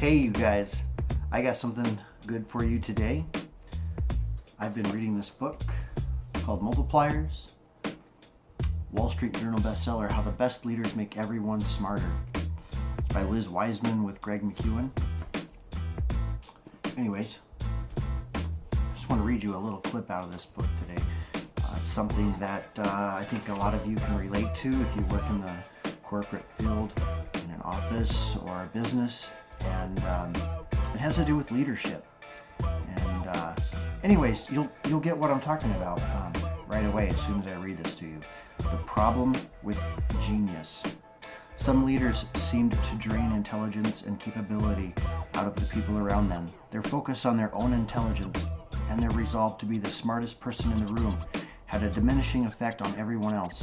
Hey you guys, I got something good for you today. I've been reading this book called Multipliers, Wall Street Journal bestseller, How the Best Leaders Make Everyone Smarter. It's by Liz Wiseman with Greg McEwen. Anyways, I just want to read you a little clip out of this book today. It's something that I think a lot of you can relate to if you work in the corporate field, in an office or a business. And it has to do with leadership. And anyways, you'll get what I'm talking about right away as soon as I read this to you. The problem with genius. Some leaders seemed to drain intelligence and capability out of the people around them. Their focus on their own intelligence and their resolve to be the smartest person in the room had a diminishing effect on everyone else.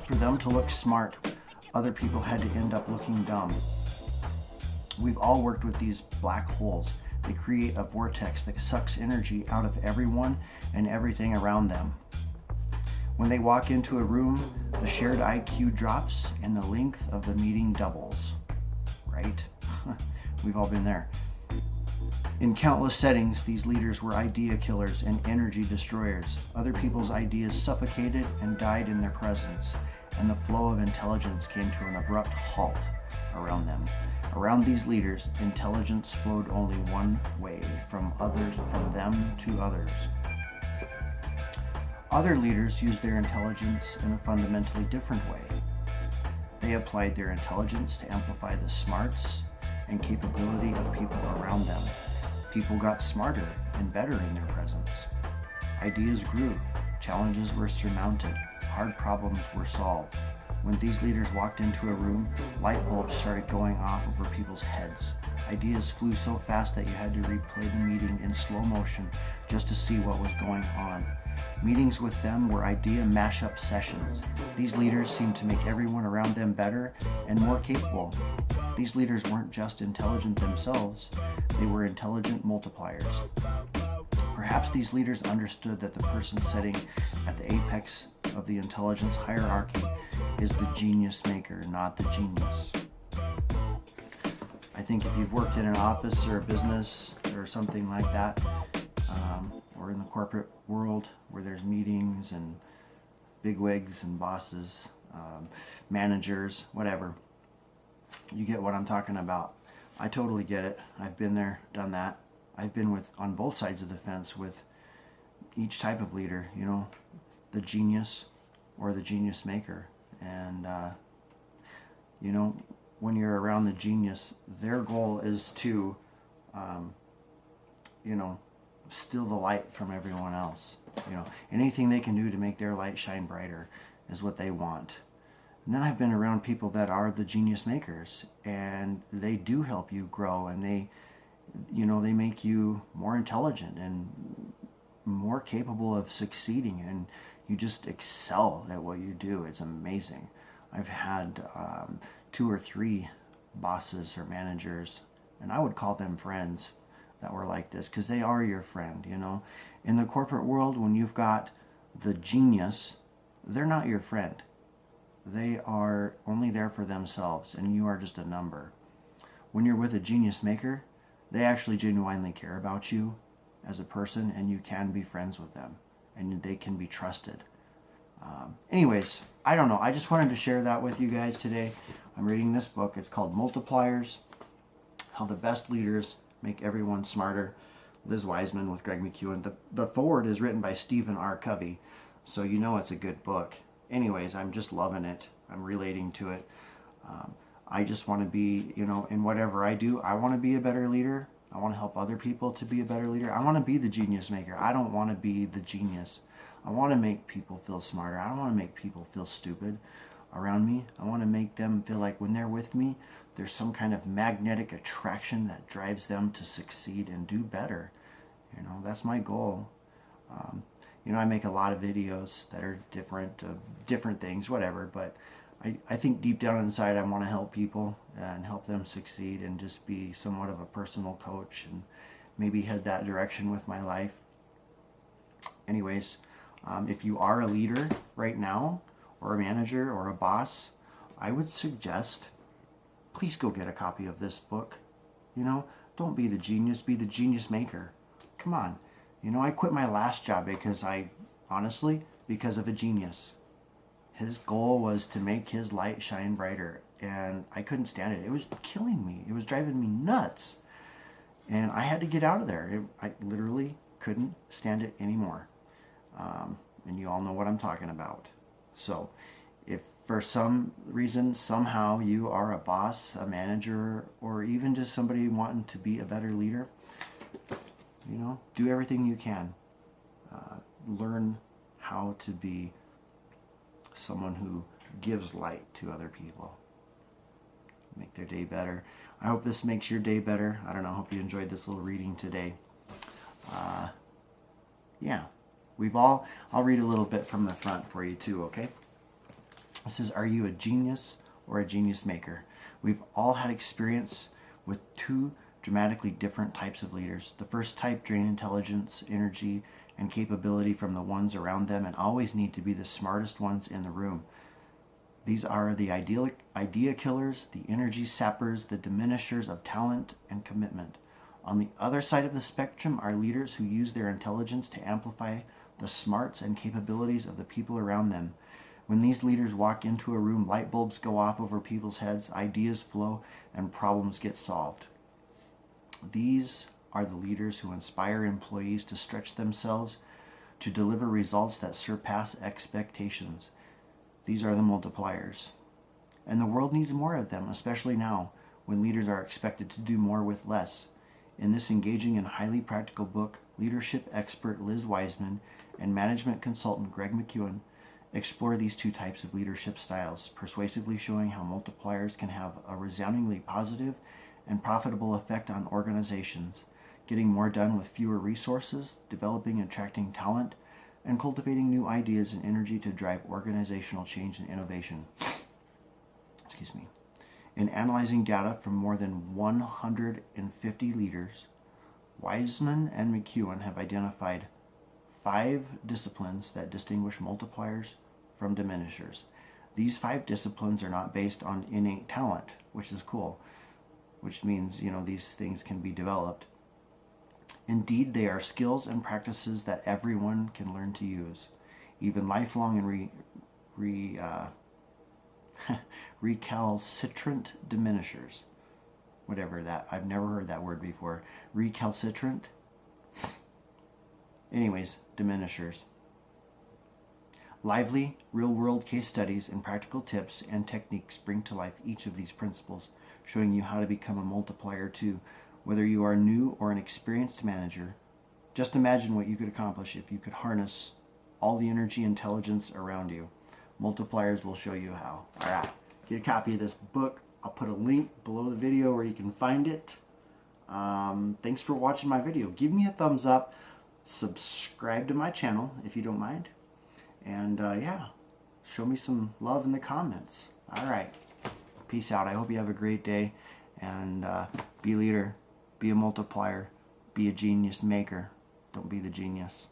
For them to look smart, other people had to end up looking dumb. We've all worked with these black holes. They create a vortex that sucks energy out of everyone and everything around them. When they walk into a room, the shared IQ drops and the length of the meeting doubles. Right? We've all been there. In countless settings, these leaders were idea killers and energy destroyers. Other people's ideas suffocated and died in their presence, and the flow of intelligence came to an abrupt halt around them. Around these leaders, intelligence flowed only one way, from them to others. Other leaders used their intelligence in a fundamentally different way. They applied their intelligence to amplify the smarts and capability of people around them. People got smarter and better in their presence. Ideas grew, challenges were surmounted, hard problems were solved. When these leaders walked into a room, light bulbs started going off over people's heads. Ideas flew so fast that you had to replay the meeting in slow motion just to see what was going on. Meetings with them were idea mashup sessions. These leaders seemed to make everyone around them better and more capable. These leaders weren't just intelligent themselves, they were intelligent multipliers. Perhaps these leaders understood that the person sitting at the apex of the intelligence hierarchy is the genius maker, not the genius. I think if you've worked in an office or a business or something like that, or in the corporate world where there's meetings and bigwigs and bosses, managers, whatever, you get what I'm talking about. I totally get it. I've been there, done that. I've been on both sides of the fence with each type of leader, the genius or the genius maker. And, when you're around the genius, their goal is to, steal the light from everyone else. Anything they can do to make their light shine brighter is what they want. And then I've been around people that are the genius makers, and they do help you grow, and they make you more intelligent and more capable of succeeding, and you just excel at what you do. It's amazing. I've had 2 or 3 bosses or managers, and I would call them friends, that were like this, because they are your friend. In the corporate world, when you've got the genius, they're not your friend. They are only there for themselves, and you are just a number. When you're with a genius maker, they actually genuinely care about you as a person, and you can be friends with them, and they can be trusted. Anyways, I don't know. I just wanted to share that with you guys today. I'm reading this book. It's called Multipliers, How the Best Leaders Make Everyone Smarter. Liz Wiseman with Greg McEwen. The foreword is written by Stephen R. Covey, so it's a good book. Anyways, I'm just loving it. I'm relating to it. I just want to be, in whatever I do, I want to be a better leader. I want to help other people to be a better leader. I want to be the genius maker. I don't want to be the genius. I want to make people feel smarter. I don't want to make people feel stupid around me. I want to make them feel like when they're with me, there's some kind of magnetic attraction that drives them to succeed and do better. That's my goal. I make a lot of videos that are different things, whatever, but I think deep down inside I want to help people and help them succeed and just be somewhat of a personal coach and maybe head that direction with my life. Anyways, if you are a leader right now, or a manager or a boss, I would suggest please go get a copy of this book. You know, don't be the genius, be the genius maker. Come on. You know, I quit my last job because because of a genius. His goal was to make his light shine brighter, and I couldn't stand it. It was killing me. It was driving me nuts. And I had to get out of there. I literally couldn't stand it anymore. And you all know what I'm talking about. So, if for some reason, somehow, you are a boss, a manager, or even just somebody wanting to be a better leader, you know, do everything you can. Learn how to be someone who gives light to other people. Make their day better. I hope this makes your day better. I don't know. I hope you enjoyed this little reading today. Yeah. I'll read a little bit from the front for you too, okay? It says, are you a genius or a genius maker? We've all had experience with two dramatically different types of leaders. The first type drain intelligence, energy, and capability from the ones around them and always need to be the smartest ones in the room. These are the idea killers, the energy sappers, the diminishers of talent and commitment. On the other side of the spectrum are leaders who use their intelligence to amplify the smarts and capabilities of the people around them. When these leaders walk into a room, light bulbs go off over people's heads, ideas flow, and problems get solved. These are the leaders who inspire employees to stretch themselves to deliver results that surpass expectations. These are the multipliers. And the world needs more of them, especially now, when leaders are expected to do more with less. In this engaging and highly practical book, leadership expert Liz Wiseman and management consultant Greg McEwen explore these two types of leadership styles, persuasively showing how multipliers can have a resoundingly positive and profitable effect on organizations, getting more done with fewer resources, developing and attracting talent, and cultivating new ideas and energy to drive organizational change and innovation. Excuse me. In analyzing data from more than 150 leaders, Wiseman and McEwen have identified 5 disciplines that distinguish multipliers from diminishers. These 5 disciplines are not based on innate talent, which is cool, which means, you know, these things can be developed. Indeed, they are skills and practices that everyone can learn to use, even lifelong and recalcitrant diminishers. Whatever that, I've never heard that word before. Recalcitrant? Anyways, diminishers. Lively, real-world case studies and practical tips and techniques bring to life each of these principles, showing you how to become a multiplier too. Whether you are new or an experienced manager, just imagine what you could accomplish if you could harness all the energy and intelligence around you. Multipliers will show you how. All right, get a copy of this book. I'll put a link below the video where you can find it. Thanks for watching my video. Give me a thumbs up. Subscribe to my channel if you don't mind. And yeah, show me some love in the comments. All right, peace out. I hope you have a great day. And be a leader, be a multiplier, be a genius maker. Don't be the genius.